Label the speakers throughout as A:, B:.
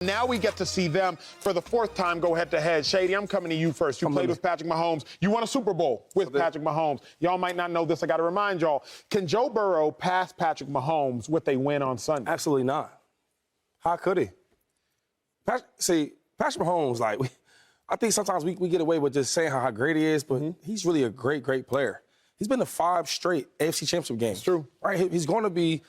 A: Now we get to see them for the fourth time go head-to-head. Shady, I'm coming to you first. You played with Patrick Mahomes. You won a Super Bowl with Patrick Mahomes. Y'all might not know this. I got to remind y'all. Can Joe Burrow pass Patrick Mahomes with a win on Sunday?
B: Absolutely not. How could he? Patrick Mahomes, I think sometimes we get away with just saying how great he is, but he's really a great, great player. He's been to 5 straight AFC Championship games.
A: It's true.
B: Right? He's going to be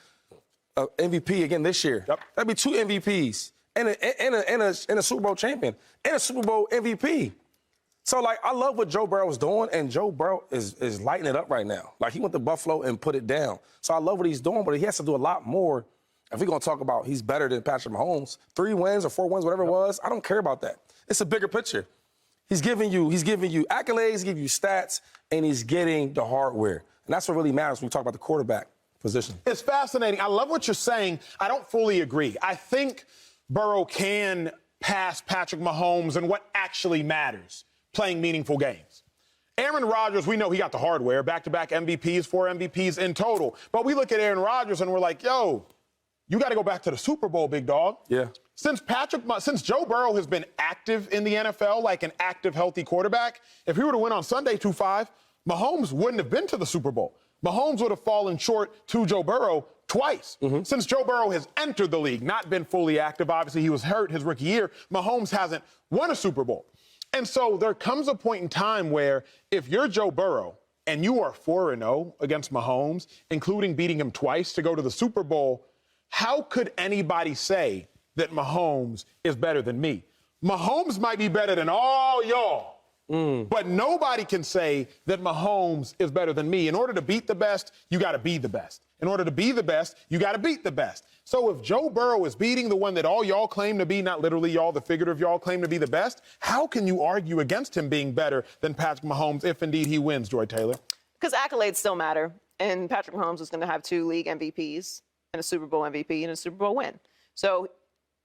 B: an MVP again this year. Yep. That'd be 2 MVPs. And a Super Bowl champion, and a Super Bowl MVP. So, I love what Joe Burrow is doing, and Joe Burrow is lighting it up right now. He went to Buffalo and put it down. So I love what he's doing, but he has to do a lot more. If we're going to talk about he's better than Patrick Mahomes, 3 wins or 4 wins, whatever it was, I don't care about that. It's a bigger picture. He's giving you accolades, giving you stats, and he's getting the hardware. And that's what really matters when we talk about the quarterback position.
A: It's fascinating. I love what you're saying. I don't fully agree. I think Burrow can pass Patrick Mahomes in what actually matters, playing meaningful games. Aaron Rodgers, we know he got the hardware, back-to-back MVPs, 4 MVPs in total. But we look at Aaron Rodgers and we're like, yo, you got to go back to the Super Bowl, big dog.
B: Yeah.
A: Since Joe Burrow has been active in the NFL, like an active, healthy quarterback, if he were to win on Sunday 2-5, Mahomes wouldn't have been to the Super Bowl. Mahomes would have fallen short to Joe Burrow twice. Since Joe Burrow has entered the league, not been fully active, obviously he was hurt his rookie year, Mahomes hasn't won a Super Bowl. And so there comes a point in time where if you're Joe Burrow and you are 4-0 against Mahomes, including beating him twice to go to the Super Bowl, how could anybody say that Mahomes is better than me? Mahomes might be better than all y'all. But nobody can say that Mahomes is better than me. In order to beat the best, you got to be the best. In order to be the best, you got to beat the best. So if Joe Burrow is beating the one that all y'all claim to be, not literally y'all, the figurative y'all claim to be the best, how can you argue against him being better than Patrick Mahomes if indeed he wins, Joy Taylor?
C: Because accolades still matter. And Patrick Mahomes is going to have 2 league MVPs and a Super Bowl MVP and a Super Bowl win. So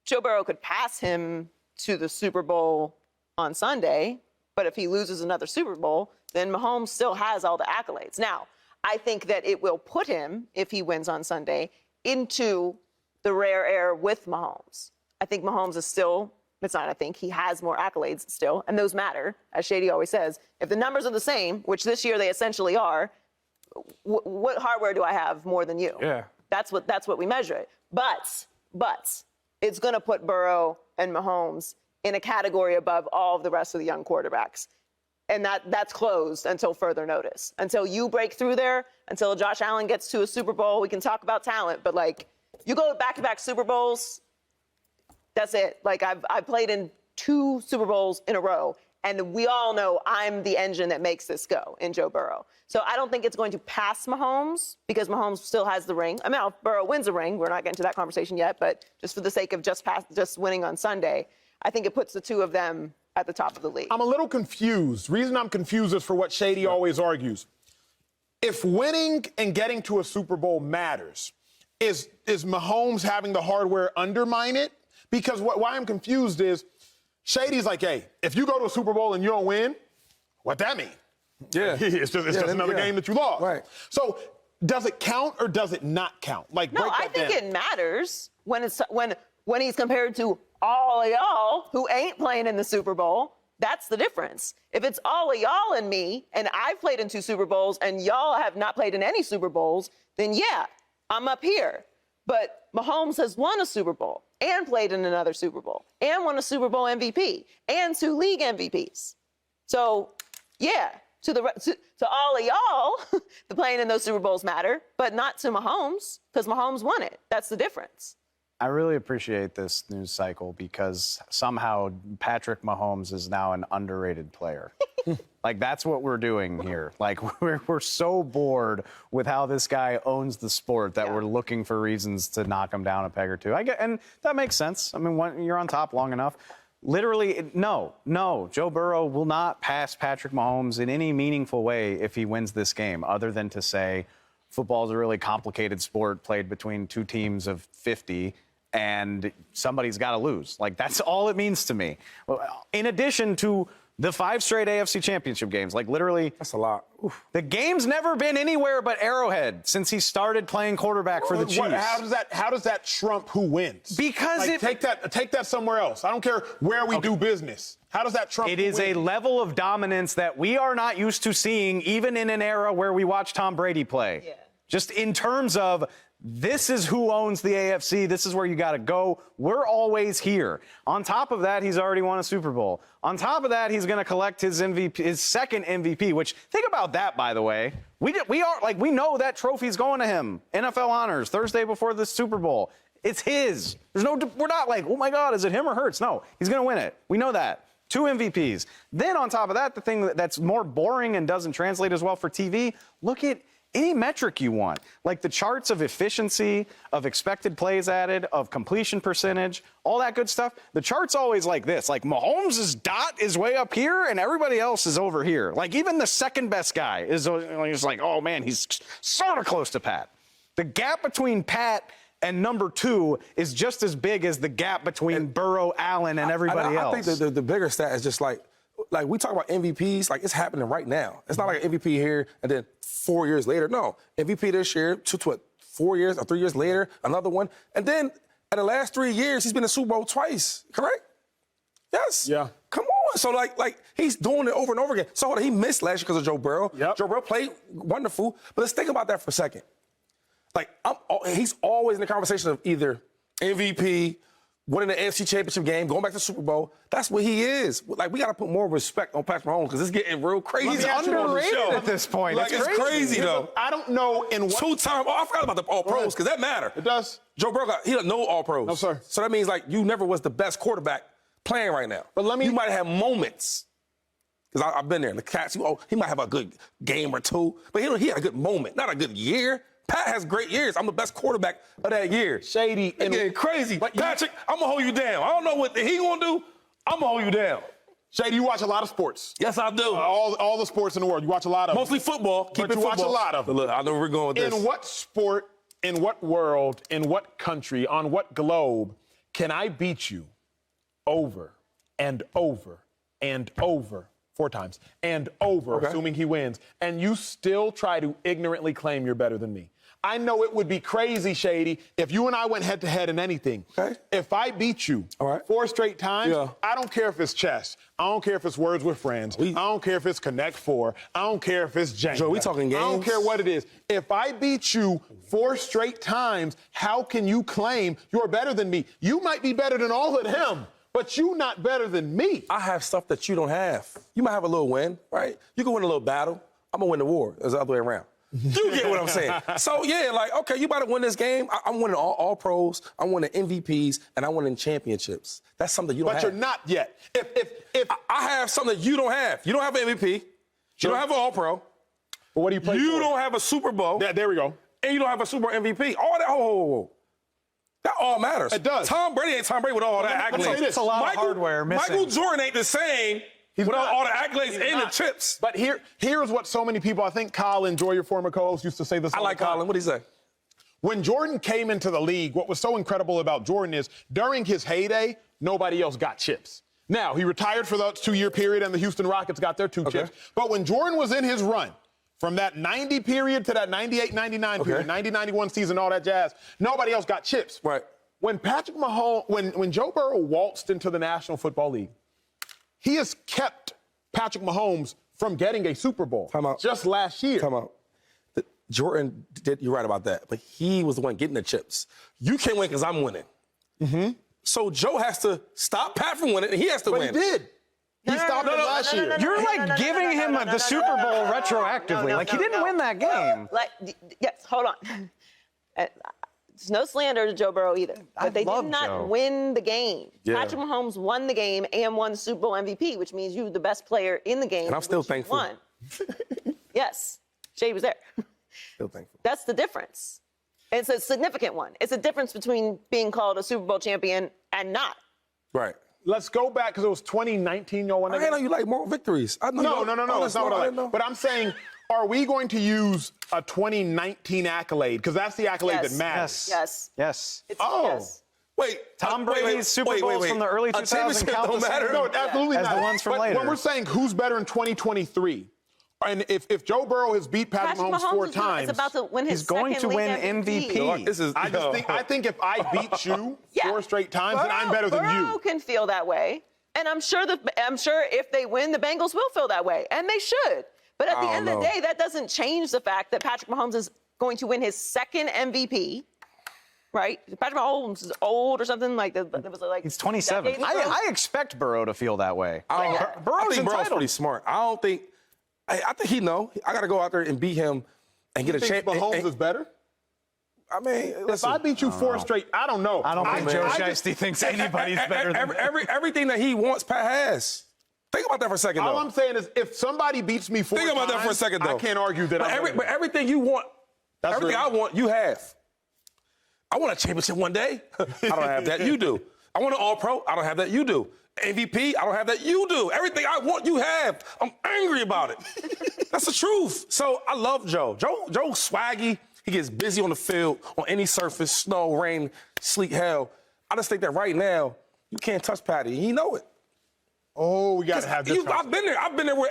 C: Joe Burrow could pass him to the Super Bowl on Sunday. But if he loses another Super Bowl, then Mahomes still has all the accolades. Now, I think that it will put him, if he wins on Sunday, into the rare air with Mahomes. I think Mahomes is still, he has more accolades still, and those matter, as Shady always says. If the numbers are the same, which this year they essentially are, what hardware do I have more than you?
B: Yeah.
C: That's what we measure it. But it's going to put Burrow and Mahomes in a category above all of the rest of the young quarterbacks. And that's closed until further notice. Until you break through there, until Josh Allen gets to a Super Bowl, we can talk about talent. But, you go back-to-back Super Bowls, that's it. I've played in 2 Super Bowls in a row, and we all know I'm the engine that makes this go in Joe Burrow. So I don't think it's going to pass Mahomes because Mahomes still has the ring. I mean, if Burrow wins a ring, we're not getting to that conversation yet, but just for the sake of just winning on Sunday, I think it puts the 2 of them at the top of the league.
A: I'm a little confused. The reason I'm confused is for what Shady always argues. If winning and getting to a Super Bowl matters, is Mahomes having the hardware undermine it? Because why I'm confused is Shady's like, hey, if you go to a Super Bowl and you don't win, what that mean?
B: Yeah.
A: It's just another game that you lost.
B: Right.
A: So does it count or does it not count?
C: No, I think it matters when he's compared to all of y'all who ain't playing in the Super Bowl. That's the difference. If it's all of y'all and me, and I've played in 2 Super Bowls, and y'all have not played in any Super Bowls, then yeah, I'm up here. But Mahomes has won a Super Bowl and played in another Super Bowl and won a Super Bowl MVP and 2 league MVPs. So, yeah, to all of y'all, the playing in those Super Bowls matter, but not to Mahomes because Mahomes won it. That's the difference.
D: I really appreciate this news cycle because somehow Patrick Mahomes is now an underrated player. That's what we're doing here. We're so bored with how this guy owns the sport that we're looking for reasons to knock him down a peg or 2. And that makes sense. I mean, when you're on top long enough. Literally, no. Joe Burrow will not pass Patrick Mahomes in any meaningful way if he wins this game, other than to say football is a really complicated sport played between 2 teams of 50. And somebody's got to lose. That's all it means to me. In addition to The 5 straight AFC Championship games, like literally.
B: That's a lot. Oof.
D: The game's never been anywhere but Arrowhead since he started playing quarterback for the Chiefs.
A: How does that trump who wins?
D: Because
A: take that somewhere else. I don't care where we do business. How does that trump?
D: It is a level of dominance that we are not used to seeing, even in an era where we watch Tom Brady play.
C: Yeah.
D: Just in terms of this is who owns the AFC. This is where you got to go. We're always here. On top of that, he's already won a Super Bowl. On top of that, he's going to collect his MVP, his second MVP. Which think about that, by the way. We know that trophy's going to him. NFL honors Thursday before the Super Bowl. It's his. We're not like, oh my God, is it him or Hurts? No, he's going to win it. We know that. 2 MVPs. Then on top of that, the thing that's more boring and doesn't translate as well for TV. Look at any metric you want, like the charts of efficiency, of expected plays added, of completion percentage, all that good stuff. The chart's always like this. Like Mahomes' dot is way up here and everybody else is over here. Like even the second best guy is just like, oh man, he's sort of close to Pat. The gap between Pat and number 2 is just as big as the gap between Burrow, Allen, and everybody else.
B: I think the bigger stat is just like we talk about MVPs, like it's happening right now. It's not like an MVP here and then 4 years later. No, MVP this year, 4 years or 3 years later, another one. And then in the last 3 years, he's been in Super Bowl twice, correct? Yes.
A: Yeah.
B: Come on. So like he's doing it over and over again. So he missed last year because of Joe Burrow.
A: Yep.
B: Joe Burrow played wonderful. But let's think about that for a second. Like he's always in the conversation of either MVP, winning the AFC Championship game, going back to the Super Bowl. That's what he is. Like, we got to put more respect on Patrick Mahomes because it's getting real crazy.
D: He's underrated at this point.
B: Like, it's crazy, though.
A: I don't know in what...
B: 2-time... Oh, I forgot about the All-Pros because that matter.
A: It does.
B: Joe Burrow, he doesn't know All-Pros.
A: No, sir.
B: So that means, like, you never was the best quarterback playing right now.
A: But let me...
B: You might have moments. Because I've been there. The Cats, he might have a good game or two. But he had a good moment, not a good year. Pat has great years. I'm the best quarterback of that year.
A: Shady.
B: It's getting crazy. But Patrick, I'm going to hold you down. I don't know what he going to do. I'm going to hold you down.
A: Shady, you watch a lot of sports.
B: Yes, I do.
A: All the sports in the world. You watch a lot of
B: Mostly football. Keep it football.
A: Watch a lot of them.
B: Look, I know where we're going with this.
A: In what sport, in what world, in what country, on what globe can I beat you over and over and over 4 times and over, assuming he wins, and you still try to ignorantly claim you're better than me? I know it would be crazy, Shady, if you and I went head-to-head in anything. Okay. If I beat you 4 straight times, I don't care if it's chess. I don't care if it's Words with Friends. I don't care if it's Connect 4. I don't care if it's Jenga.
B: Joe, we talking games?
A: I don't care what it is. If I beat you 4 straight times, how can you claim you're better than me? You might be better than all of them, but you not better than me.
B: I have stuff that you don't have. You might have a little win, right? You can win a little battle. I'm going to win the war. It's the other way around. You get what I'm saying. So, yeah, like, okay, you about to win this game. I'm winning all pros. I'm winning MVPs, and I'm winning championships. That's something you don't have.
A: But you're not yet. If
B: I have something that you don't have. You don't have an MVP. You don't have an all-pro.
A: But what do you play for?
B: You don't have a Super Bowl.
A: There we go.
B: And you don't have a Super Bowl MVP. All that, that all matters.
A: It does.
B: Tom Brady ain't Tom Brady with all that accolades.
D: It's a lot of hardware missing.
B: Michael Jordan ain't the same. Without all the accolades and the chips.
A: But here's what so many people, I think Colin, Joy, your former co-host, used to say this all the time.
B: Colin. What'd he say?
A: When Jordan came into the league, what was so incredible about Jordan is during his heyday, nobody else got chips. Now, he retired for that 2-year period, and the Houston Rockets got their 2 chips. But when Jordan was in his run, from that 90 period to that 98-99 period, 90-91 season, all that jazz, nobody else got chips.
B: Right.
A: When Patrick Mahomes, when Joe Burrow waltzed into the National Football League, he has kept Patrick Mahomes from getting a Super Bowl just last year.
B: Time out. Jordan did, you're right about that, but he was the one getting the chips. You can't win because I'm winning. Mm-hmm. So Joe has to stop Pat from winning, and he has to win.
A: But he did. He stopped him last year.
D: You're like giving him the Super Bowl retroactively. Like he didn't win that game.
C: Yes, hold on. There's no slander to Joe Burrow either. But they did not win the game. Yeah. Patrick Mahomes won the game and won the Super Bowl MVP, which means you're the best player in the game.
B: And I'm still thankful.
C: Won. Yes. Shady was there.
B: Still thankful.
C: That's the difference. And it's a significant one. It's a difference between being called a Super Bowl champion and not.
B: Right.
A: Let's go back because it was 2019. Y'all won that game.
B: I know you like more victories.
A: No. That's not what I like. But I'm saying, are we going to use a 2019 accolade? Because that's the accolade that matters.
C: Yes.
D: Yes.
C: Yes.
B: Wait,
D: Tom Brady's Super Bowls from the early 2000s
B: championship
D: count
B: don't
D: the same
B: matter.
A: No, absolutely
D: as
A: not.
D: the ones from
A: but
D: later.
A: when we're saying who's better in 2023, and if Joe Burrow has beat Patrick Mahomes 4 times,
C: is about to win his
D: he's going to
C: second
D: win
C: league
D: MVP.
B: This is,
A: I think if I beat you 4 straight times, then I'm better than
C: Burrow
A: you.
C: can feel that way, and I'm sure if they win, the Bengals will feel that way, and they should. But at the end of the day, that doesn't change the fact that Patrick Mahomes is going to win his second MVP. Right? Patrick Mahomes is old or something like that. It was like
D: He's 27. I expect Burrow to feel that way.
B: I
D: Burrow's
B: think Burrow's
D: entitled.
B: pretty smart. I think he know. I got to go out there and beat him and get a
A: Think
B: chance.
A: Mahomes is better?
B: I mean,
A: If
B: listen,
A: I beat you 4 straight, I don't know.
D: I don't think Joe Shiesty thinks anybody's better than
B: everything that he wants, Pat has. Think about that for a second, though.
A: All I'm saying is if somebody beats me 4
B: Think about that for a second, though.
A: I can't argue that I'm better than
B: But everything you want, everything I want, you have. I want a championship one day. I don't have that. You do. I want an All-Pro. I don't have that. You do. MVP. I don't have that. You do. Everything I want, you have. I'm angry about it. That's the truth. So I love Joe. Joe's swaggy. He gets busy on the field, on any surface, snow, rain, sleet, hell. I just think that right now, you can't touch Patty. He know it.
A: Oh, we got to have this.
B: I've been there. I've been there where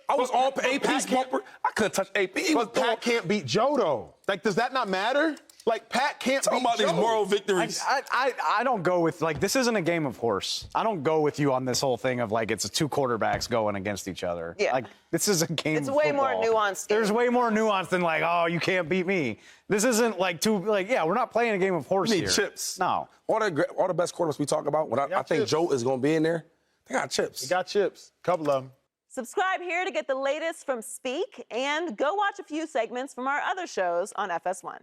B: I was on AP's bumper. I couldn't touch AP.
A: But Pat can't beat Joe, though. Like, does that not matter? Like, Pat can't beat
B: Talking about
A: Joe.
B: these moral victories.
D: I don't go with, like, this isn't a game of horse. I don't go with you on this whole thing of, like, it's 2 quarterbacks going against each other.
C: Yeah.
D: Like, this is a game
C: It's
D: of
C: way
D: football.
C: more nuanced.
D: There's way more nuance than, like, oh, you can't beat me. This isn't, like, we're not playing a game of horse
B: You need
D: here.
B: chips.
D: No.
B: All the best quarterbacks we talk about, when I think
A: chips.
B: Joe is going to be in there, they got chips.
A: He got chips. Couple of them.
C: Subscribe here to get the latest from Speak, and go watch a few segments from our other shows on FS1.